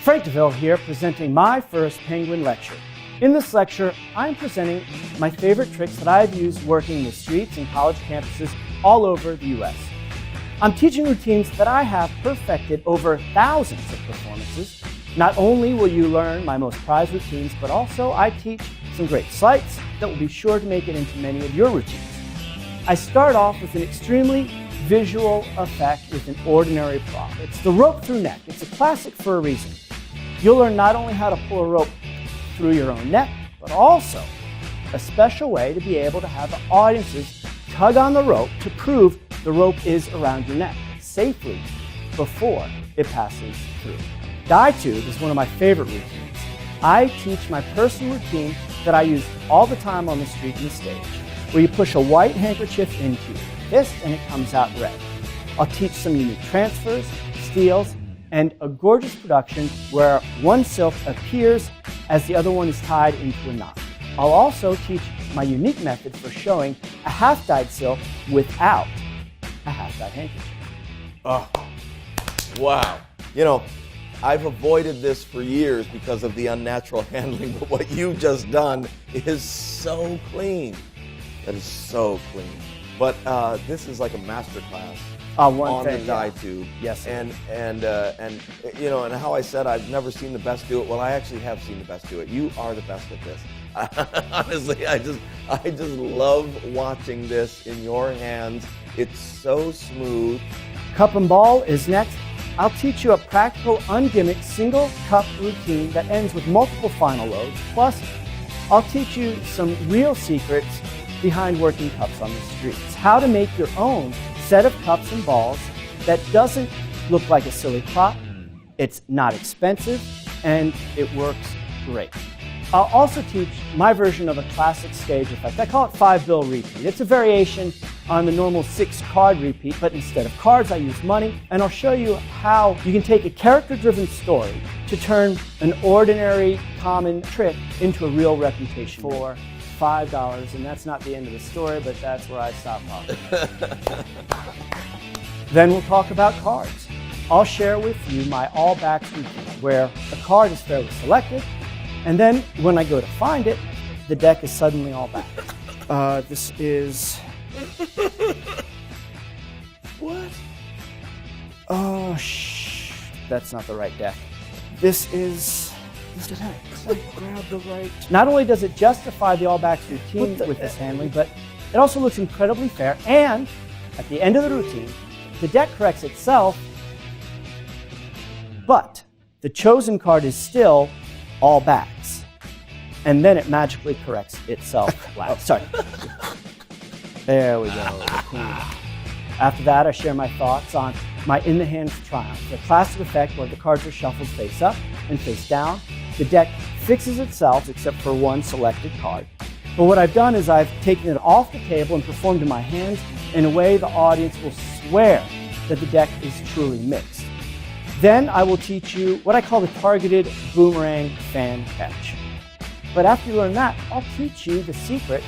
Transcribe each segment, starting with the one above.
Frank DeVille here, presenting my first Penguin lecture. In this lecture, I'm presenting my favorite tricks that I've used working the streets and college campuses all over the US. I'm teaching routines that I have perfected over thousands of performances. Not only will you learn my most prized routines, but also I teach some great sleights that will be sure to make it into many of your routines. I start off with an extremely visual effect with an ordinary prop. It's the rope through neck. It's a classic for a reason. You'll learn not only how to pull a rope through your own neck, but also a special way to be able to have the audiences tug on the rope to prove the rope is around your neck safely before it passes through. Die tube is one of my favorite routines. I teach my personal routine that I use all the time on the street and the stage, where you push a white handkerchief into your fist and it comes out red. I'll teach some unique transfers, steals, and a gorgeous production where one silk appears as the other one is tied into a knot. I'll also teach my unique method for showing a half-dyed silk without a half-dyed handkerchief. Oh, wow. You know, I've avoided this for years because of the unnatural handling, but what you've just done is so clean. That is so clean. But this is like a master class on the die tube. Yes. And you know, and how I said I've never seen the best do it. Well, I actually have seen the best do it. You are the best at this. Honestly, I just love watching this in your hands. It's so smooth. Cup and ball is next. I'll teach you a practical, ungimmicked, single cup routine that ends with multiple final loads. Plus, I'll teach you some real secrets behind working cups on the streets. How to make your own set of cups and balls that doesn't look like a silly prop, it's not expensive, and it works great. I'll also teach my version of a classic stage effect. I call it 5-bill repeat. It's a variation on the normal 6-card repeat, but instead of cards, I use money, and I'll show you how you can take a character-driven story to turn an ordinary, common trick into a real reputation for $5, and that's not the end of the story, but that's where I stop talking. Then we'll talk about cards. I'll share with you my all-backs routine, where a card is fairly selected, and then when I go to find it, the deck is suddenly all back. This is... What? Oh, that's not the right deck. This is... Did I grab the right... Not only does it justify the all-backs routine with this handling, but it also looks incredibly fair, and at the end of the routine, the deck corrects itself, but the chosen card is still all backs, and then it magically corrects itself last. Sorry. There we go. Cool. After that, I share my thoughts on my In the Hands Triumph, the classic effect where the cards are shuffled face up and face down. The deck fixes itself except for one selected card. But what I've done is I've taken it off the table and performed in my hands in a way the audience will swear that the deck is truly mixed. Then I will teach you what I call the targeted boomerang fan catch. But after you learn that, I'll teach you the secret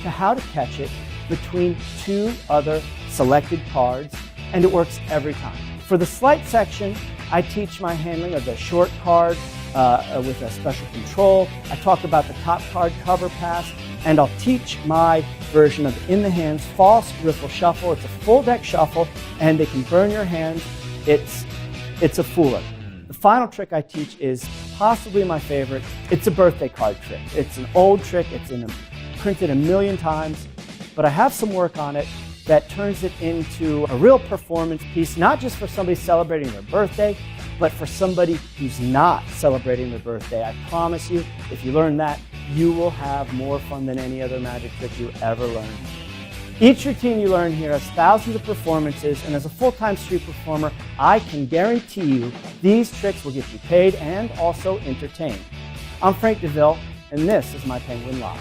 to how to catch it between two other selected cards, and it works every time. For the sleight section, I teach my handling of the short card with a special control. I talk about the top card cover pass, and I'll teach my version of In the Hands false riffle shuffle. It's a full deck shuffle, and they can burn your hands. It's a fooler. The final trick I teach is possibly my favorite. It's a birthday card trick. It's an old trick. It's printed a million times, but I have some work on it that turns it into a real performance piece, not just for somebody celebrating their birthday, but for somebody who's not celebrating their birthday. I promise you, if you learn that, you will have more fun than any other magic trick you ever learned. Each routine you learn here has thousands of performances, and as a full-time street performer, I can guarantee you these tricks will get you paid and also entertained. I'm Frank DeVille, and this is my Penguin Live.